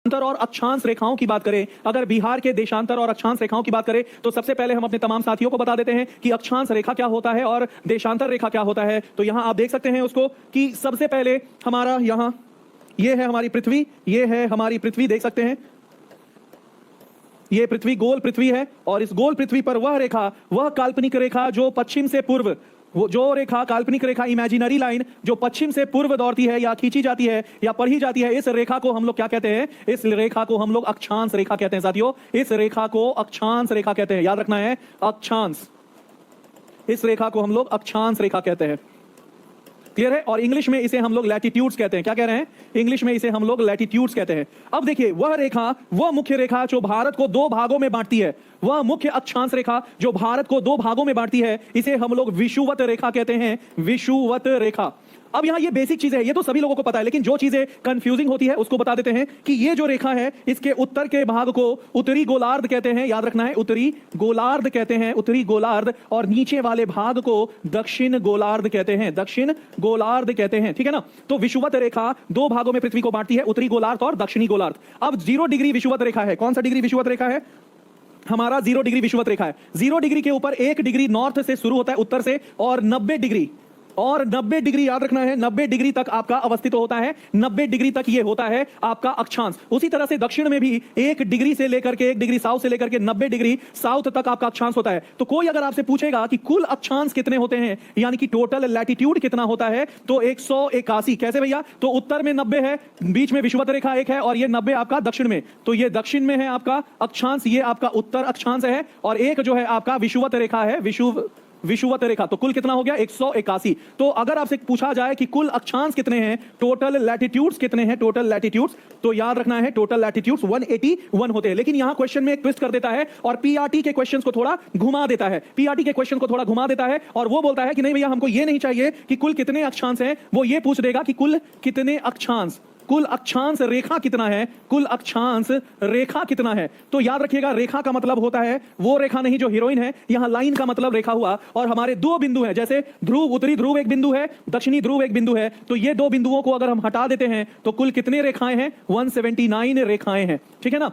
देशांतर और अक्षांश रेखाओं की बात करें, अगर बिहार के देशांतर और अक्षांश रेखाओं की बात करें तो सबसे पहले हम अपने तमाम साथियों को बता देते हैं कि अक्षांश रेखा क्या होता है और देशांतर रेखा क्या होता है। तो यहां आप देख सकते हैं उसको कि सबसे पहले हमारा यहां ये है हमारी पृथ्वी, ये है हमारी पृथ्वी, देख सकते हैं ये पृथ्वी, गोल पृथ्वी है और इस गोल पृथ्वी पर वह रेखा, वह काल्पनिक रेखा जो पश्चिम से पूर्व, वो जो रेखा, काल्पनिक रेखा, इमेजिनरी लाइन जो पश्चिम से पूर्व दौड़ती है या खींची जाती है या पढ़ी जाती है, इस रेखा को हम लोग क्या कहते हैं? इस रेखा को हम लोग अक्षांश रेखा कहते हैं साथियों। इस रेखा को अक्षांश रेखा कहते हैं, याद रखना है, अक्षांश। इस रेखा को हम लोग अक्षांश रेखा कहते हैं, क्लियर है। और इंग्लिश में इसे हम लोग लैटिट्यूड्स कहते हैं। क्या कह रहे हैं? इंग्लिश में इसे हम लोग लैटिट्यूड्स कहते हैं। अब देखिए, वह रेखा, वह मुख्य रेखा जो भारत को दो भागों में बांटती है, वह मुख्य अक्षांश रेखा जो भारत को दो भागों में बांटती है, इसे हम लोग विषुवत रेखा कहते हैं, विषुवत रेखा। अब यहां ये बेसिक चीज है, ये तो सभी लोगों को पता है, लेकिन जो चीजें कंफ्यूजिंग होती है उसको बता देते हैं कि ये जो रेखा है, इसके उत्तर के भाग को उत्तरी गोलार्ध कहते हैं, याद रखना है, उत्तरी गोलार्ध कहते हैं, उत्तरी गोलार्ध, और नीचे वाले भाग को दक्षिण गोलार्ध कहते हैं, दक्षिण गोलार्ध कहते हैं, ठीक है ना। तो विषुवत रेखा दो भागों में पृथ्वी को बांटती है, उत्तरी गोलार्ध और दक्षिणी गोलार्ध। अब 0 डिग्री विषुवत रेखा है। कौन सा डिग्री विषुवत रेखा है? हमारा 0 डिग्री विषुवत रेखा है। 0 डिग्री के ऊपर 1 डिग्री नॉर्थ से शुरू होता है, उत्तर से, और 90 डिग्री, और 90 डिग्री याद रखना है, 90 डिग्री तक आपका अवस्थित होता है, 90 डिग्री तक ये होता है आपका अक्षांश। उसी तरह से दक्षिण में भी 1 डिग्री से लेकर के 1 डिग्री साउथ से लेकर के 90 डिग्री साउथ तक आपका अक्षांश होता है। तो कोई अगर आपसे पूछेगा कि कुल अक्षांश कितने होते हैं, यानी कि टोटल लैटिट्यूड कितना होता है, तो 181। कैसे भैया? तो उत्तर में 90 है, बीच में विषुवत रेखा 1 है, और ये 90 आपका दक्षिण में, तो ये दक्षिण में है आपका अक्षांश, ये आपका उत्तर अक्षांश है, और एक जो है आपका विषुवत रेखा है, विषुवत रेखा। तो कुल कितना हो गया? 181। तो अगर आपसे पूछा जाए कि कुल अक्षांश कितने हैं, टोटल लैटिट्यूड्स कितने हैं, टोटल लैटिट्यूड्स, तो याद रखना है टोटल लैटिट्यूड्स 181 होते हैं। लेकिन यहां क्वेश्चन में एक ट्विस्ट कर देता है और पीआरटी के क्वेश्चंस को थोड़ा घुमा देता है, पीआरटी के क्वेश्चन को थोड़ा घुमा देता है, और वो बोलता है कि नहीं भैया, हमको ये नहीं चाहिए कि कुल कितने अक्षांश हैं, वो ये पूछ देगा कि कुल कितने अक्षांश, कुल अक्षांश रेखा कितना है, कुल अक्षांश रेखा कितना है। तो याद रखिएगा, रेखा का मतलब होता है वो रेखा नहीं जो हीरोइन है, यहां लाइन का मतलब रेखा हुआ, और हमारे दो बिंदु हैं, जैसे ध्रुव, उत्तरी ध्रुव एक बिंदु है, दक्षिणी ध्रुव एक बिंदु है, तो ये दो बिंदुओं को अगर हम हटा देते हैं तो कुल कितने रेखाएं हैं? 179 रेखाएं हैं, ठीक है ना।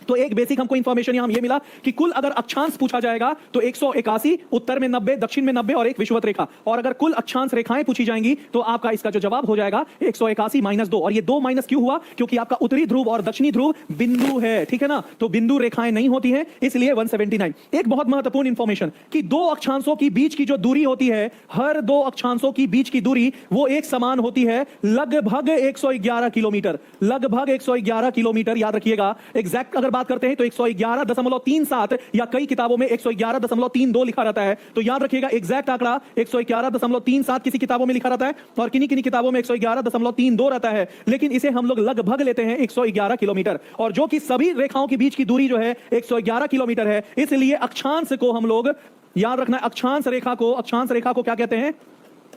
तो एक बेसिक हमको इंफॉर्मेशन यहां ये मिला कि कुल अगर अक्षांश पूछा जाएगा तो 181, उत्तर में 90, दक्षिण में 90 और एक विषुवत रेखा, और अगर कुल अक्षांश रेखाएं पूछी जाएंगी तो आपका इसका जो जवाब हो जाएगा 181 माइनस 2। और ये 2 माइनस क्यों हुआ? क्योंकि आपका उत्तरी ध्रुव और दक्षिणी ध्रुव बिंदु है, ठीक है ना, तो बिंदु रेखाएं नहीं होती हैं, इसलिए 179। एक बहुत महत्वपूर्ण इंफॉर्मेशन कि दो अक्षांशों की बीच की जो दूरी होती है, हर दो अक्षांशों की बीच की दूरी वो एक समान होती है, लगभग 111 किलोमीटर, लगभग 111 किलोमीटर, याद रखिएगा। एग्जैक्ट अगर बात करते हैं तो 111.37, या कई किताबों में 111.32 लिखा रहता है, तो याद रखिएगा एग्जैक्ट आंकड़ा 111.37 किसी किताबों में लिखा रहता है, और किन्हीं किताबों में 111.32 रहता है, लेकिन इसे हम लोग लगभग लेते हैं 111 किलोमीटर, और जो कि सभी रेखाओं के बीच की दूरी जो है 111 किलोमीटर है। इसलिए अक्षांश को हम लोग, याद रखना, अक्षांश रेखा को क्या कहते हैं?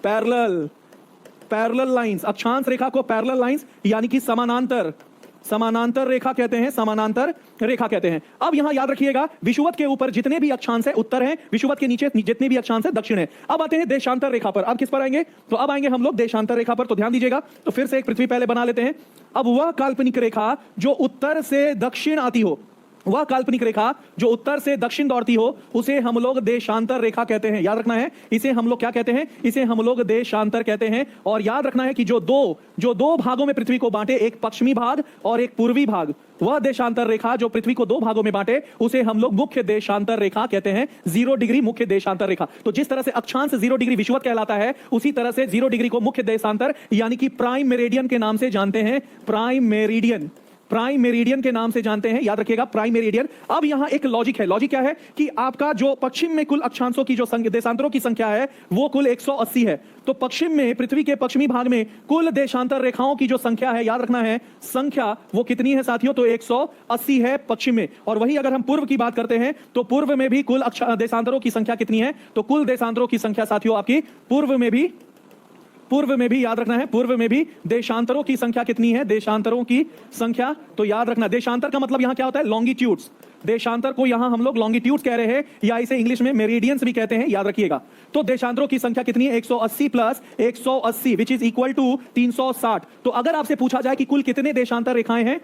Parallel lines. अक्षांश रेखा को पैरेलल लाइंस यानी कि समानांतर रेखा कहते हैं, समानांतर रेखा कहते हैं। अब यहां याद रखिएगा, विषुवत के ऊपर जितने भी अक्षांश है उत्तर है, विषुवत के नीचे जितने भी अक्षांश है दक्षिण है। अब आते हैं देशांतर रेखा पर। अब किस पर आएंगे? तो अब आएंगे हम लोग देशांतर रेखा पर। तो ध्यान दीजिएगा, तो फिर से एक पृथ्वी पहले बना लेते हैं। अब वह काल्पनिक रेखा जो उत्तर से दक्षिण आती हो, वह काल्पनिक रेखा जो उत्तर से दक्षिण दौड़ती हो, उसे हम लोग देशांतर रेखा कहते हैं, याद रखना है। इसे हम लोग क्या कहते हैं? इसे हम लोग देशांतर कहते हैं। और याद रखना है कि जो दो भागों में पृथ्वी को बांटे, एक पश्चिमी भाग और एक पूर्वी भाग, वह देशांतर रेखा जो पृथ्वी को दो भागों में बांटे, उसे हम लोग मुख्य देशांतर रेखा कहते हैं। 0 डिग्री मुख्य देशांतर रेखा। तो जिस तरह से अक्षांश 0 डिग्री विषुवत कहलाता है, उसी तरह से 0 डिग्री को मुख्य देशांतर यानी कि प्राइम मेरिडियन के नाम से जानते हैं, प्राइम मेरिडियन के नाम से जानते हैं, याद रखिएगा, प्राइम मेरिडियन। अब यहां एक लॉजिक है। लॉजिक क्या है कि आपका जो पश्चिम में कुल अक्षांशों की जो देशांतरों की संख्या है वो कुल 180 है। तो पश्चिम में, पृथ्वी के पश्चिमी भाग में कुल देशांतर रेखाओं की जो संख्या है, याद रखना है, संख्या वो कितनी है साथियों? तो 180 है पश्चिम में। और वही अगर हम पूर्व की बात करते हैं तो पूर्व में भी कुल देशांतरों की संख्या कितनी है? तो कुल देशांतरों की संख्या साथियों आपकी पूर्व में भी याद रखना है, पूर्व में भी देशांतरों की संख्या कितनी है? देशांतरों की संख्या, तो याद रखना, देशांतर का मतलब यहां क्या होता है? लॉन्गिट्यूड्स। देशांतर को यहां हम लोग लॉन्गिट्यूड्स कह रहे हैं, या इसे इंग्लिश में मेरिडियंस भी कहते हैं, याद रखिएगा। तो देशांतरों की संख्या कितनी है? 180 plus 180 which is equal to 360। तो अगर आपसे पूछा जाए कि कुल कितने देशांतर रेखाएं हैं,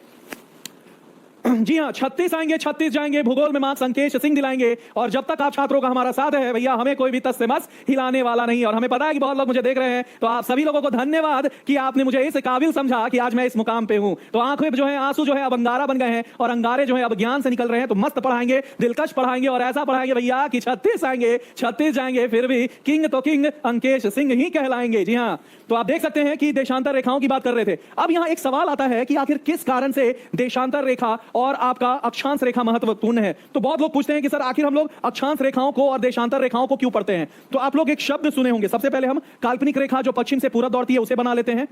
जी हाँ, 36 आएंगे, 36 जाएंगे, भूगोल में मार्क्स अंकेश सिंह दिलाएंगे। और जब तक आप छात्रों का हमारा साथ है भैया, हमें कोई भी तस से मस हिलाने वाला नहीं। और हमें पता है कि बहुत लोग मुझे देख रहे हैं, तो आप सभी लोगों को धन्यवाद कि आपने मुझे इस काबिल समझा कि आज मैं इस मुकाम पे हूं। तो आंखें जो है, आंसू जो है अब अंगारा बन गए हैं, और अंगारे जो है अब ज्ञान से निकल रहे हैं। तो मस्त पढ़ाएंगे, दिलकश पढ़ाएंगे, और ऐसा पढ़ाएंगे भैया कि 36 आएंगे, 36 जाएंगे, फिर भी किंग तो किंग अंकेश सिंह ही कहलाएंगे। जी हाँ, तो आप देख सकते हैं कि देशांतर रेखाओं की बात कर रहे थे। अब यहां एक सवाल आता है कि आखिर किस कारण से देशांतर रेखा और आपका अक्षांश रेखा महत्वपूर्ण है। तो बहुत लोग पूछते हैं कि सर आखिर हम लोग अक्षांश रेखाओं को और देशांतर रेखाओं को क्यों पढ़ते हैं। तो आप लोग एक शब्द सुने होंगे। सबसे पहले हम काल्पनिक रेखा जो पश्चिम से पूरब दौड़ती है उसे बना लेते हैं।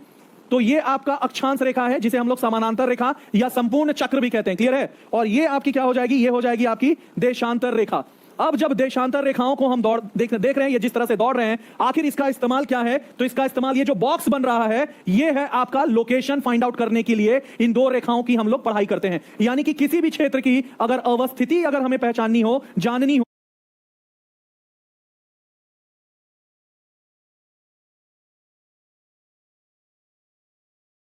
तो ये आपका अक्षांश रेखा है, जिसे हम लोग समानांतर रेखा या संपूर्ण चक्र भी कहते हैं। क्लियर है। और ये आपकी क्या हो जाएगी, ये हो जाएगी आपकी देशांतर रेखा। अब जब देशांतर रेखाओं को हम देख रहे हैं, ये जिस तरह से दौड़ रहे हैं, आखिर इसका इस्तेमाल क्या है। तो इसका इस्तेमाल, ये जो बॉक्स बन रहा है, ये है आपका लोकेशन फाइंड आउट करने के लिए। इन दो रेखाओं की हम लोग पढ़ाई करते हैं। यानी कि किसी भी क्षेत्र की अगर अवस्थिति अगर हमें पहचाननी हो, जाननी हो,